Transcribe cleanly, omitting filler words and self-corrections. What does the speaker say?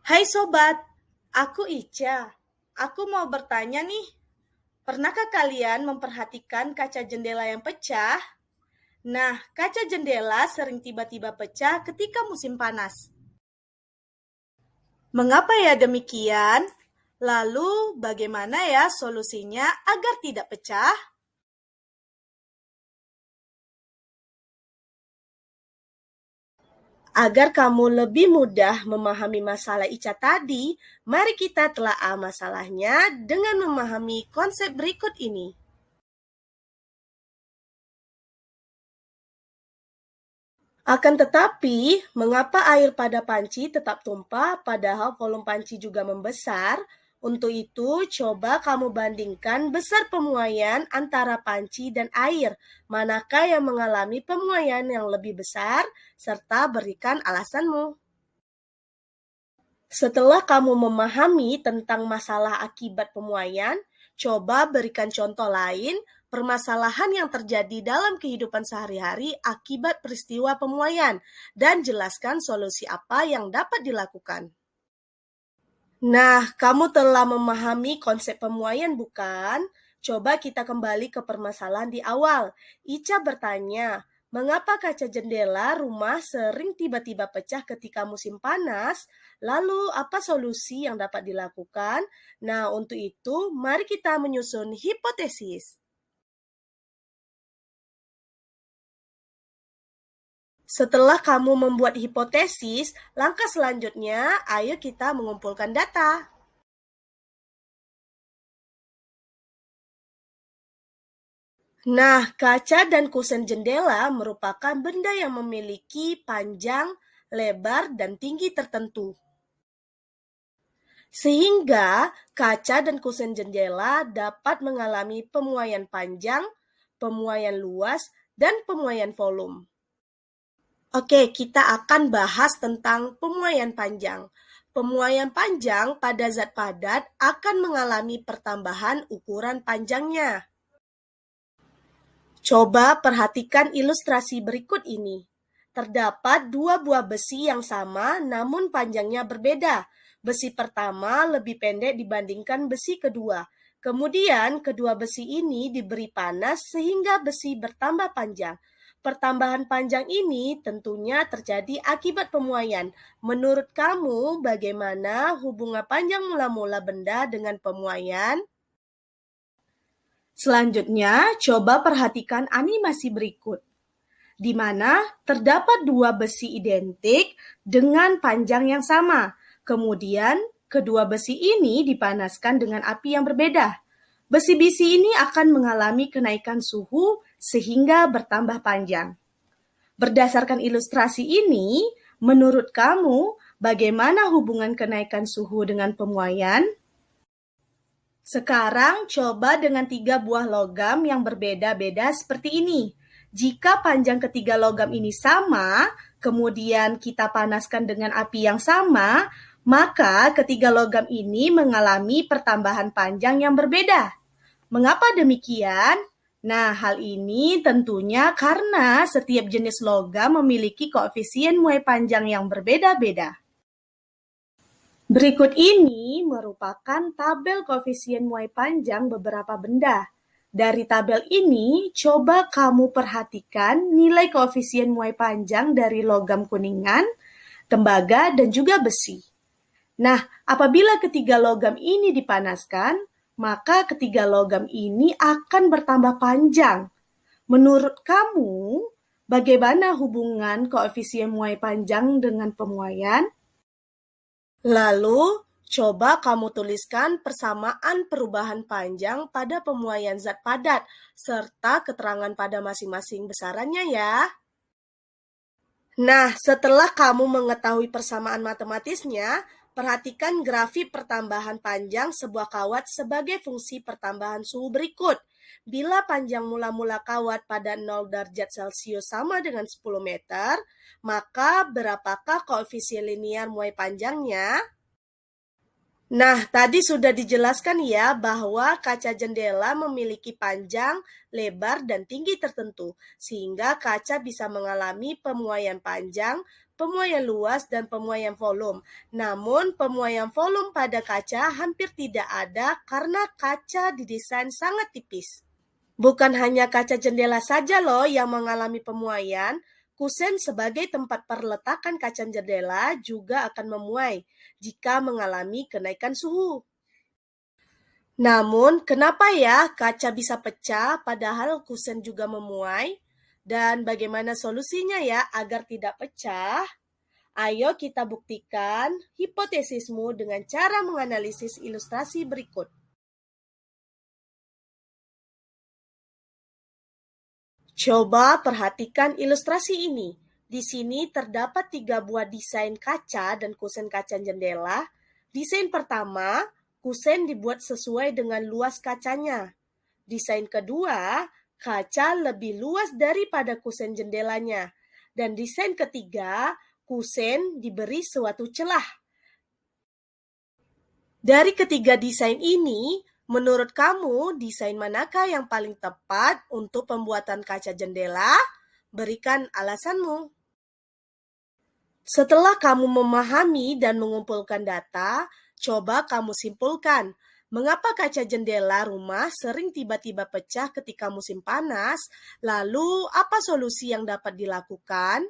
Hai sobat, aku Ica. Aku mau bertanya nih, pernahkah kalian memperhatikan kaca jendela yang pecah? Nah, kaca jendela sering tiba-tiba pecah ketika musim panas. Mengapa ya demikian? Lalu, bagaimana ya solusinya agar tidak pecah? Agar kamu lebih mudah memahami masalah Ica tadi, mari kita telaah masalahnya dengan memahami konsep berikut ini. Akan tetapi, mengapa air pada panci tetap tumpah padahal volume panci juga membesar? Untuk itu, coba kamu bandingkan besar pemuaian antara panci dan air. Manakah yang mengalami pemuaian yang lebih besar? Serta berikan alasanmu. Setelah kamu memahami tentang masalah akibat pemuaian, coba berikan contoh lain permasalahan yang terjadi dalam kehidupan sehari-hari akibat peristiwa pemuaian dan jelaskan solusi apa yang dapat dilakukan. Nah, kamu telah memahami konsep pemuaian bukan? Coba kita kembali ke permasalahan di awal. Ica bertanya, mengapa kaca jendela rumah sering tiba-tiba pecah ketika musim panas? Lalu, apa solusi yang dapat dilakukan? Nah, untuk itu, mari kita menyusun hipotesis. Setelah kamu membuat hipotesis, langkah selanjutnya, ayo kita mengumpulkan data. Nah, kaca dan kusen jendela merupakan benda yang memiliki panjang, lebar, dan tinggi tertentu. Sehingga kaca dan kusen jendela dapat mengalami pemuaian panjang, pemuaian luas, dan pemuaian volume. Oke, kita akan bahas tentang pemuaian panjang. Pemuaian panjang pada zat padat akan mengalami pertambahan ukuran panjangnya. Coba perhatikan ilustrasi berikut ini. Terdapat dua buah besi yang sama namun panjangnya berbeda. Besi pertama lebih pendek dibandingkan besi kedua. Kemudian kedua besi ini diberi panas sehingga besi bertambah panjang. Pertambahan panjang ini tentunya terjadi akibat pemuaian. Menurut kamu, bagaimana hubungan panjang mula-mula benda dengan pemuaian? Selanjutnya, coba perhatikan animasi berikut, di mana terdapat dua besi identik dengan panjang yang sama. Kemudian, kedua besi ini dipanaskan dengan api yang berbeda. Besi-besi ini akan mengalami kenaikan suhu sehingga bertambah panjang. Berdasarkan ilustrasi ini, menurut kamu, bagaimana hubungan kenaikan suhu dengan pemuaian? Sekarang coba dengan 3 buah logam yang berbeda-beda seperti ini. Jika panjang ketiga logam ini sama, kemudian kita panaskan dengan api yang sama, maka ketiga logam ini mengalami pertambahan panjang yang berbeda. Mengapa demikian? Nah, hal ini tentunya karena setiap jenis logam memiliki koefisien muai panjang yang berbeda-beda. Berikut ini merupakan tabel koefisien muai panjang beberapa benda. Dari tabel ini, coba kamu perhatikan nilai koefisien muai panjang dari logam kuningan, tembaga, dan juga besi. Nah, apabila ketiga logam ini dipanaskan, maka ketiga logam ini akan bertambah panjang. Menurut kamu, bagaimana hubungan koefisien muai panjang dengan pemuaian? Lalu, coba kamu tuliskan persamaan perubahan panjang pada pemuaian zat padat, serta keterangan pada masing-masing besarannya ya. Nah, setelah kamu mengetahui persamaan matematisnya, perhatikan grafik pertambahan panjang sebuah kawat sebagai fungsi pertambahan suhu berikut. Bila panjang mula-mula kawat pada 0 derajat Celcius sama dengan 10 meter, maka berapakah koefisien linear muai panjangnya? Nah, tadi sudah dijelaskan ya bahwa kaca jendela memiliki panjang, lebar, dan tinggi tertentu, sehingga kaca bisa mengalami pemuaian panjang, pemuaian luas, dan pemuaian volume. Namun, pemuaian volume pada kaca hampir tidak ada karena kaca didesain sangat tipis. Bukan hanya kaca jendela saja loh yang mengalami pemuaian, kusen sebagai tempat perletakan kaca jendela juga akan memuai jika mengalami kenaikan suhu. Namun, kenapa ya kaca bisa pecah padahal kusen juga memuai? Dan bagaimana solusinya ya agar tidak pecah? Ayo kita buktikan hipotesismu dengan cara menganalisis ilustrasi berikut. Coba perhatikan ilustrasi ini. Di sini terdapat 3 buah desain kaca dan kusen kaca jendela. Desain pertama, kusen dibuat sesuai dengan luas kacanya. Desain kedua, kaca lebih luas daripada kusen jendelanya. Dan desain ketiga, kusen diberi suatu celah. Dari ketiga desain ini, menurut kamu desain manakah yang paling tepat untuk pembuatan kaca jendela? Berikan alasanmu. Setelah kamu memahami dan mengumpulkan data, coba kamu simpulkan mengapa kaca jendela rumah sering tiba-tiba pecah ketika musim panas. Lalu, apa solusi yang dapat dilakukan?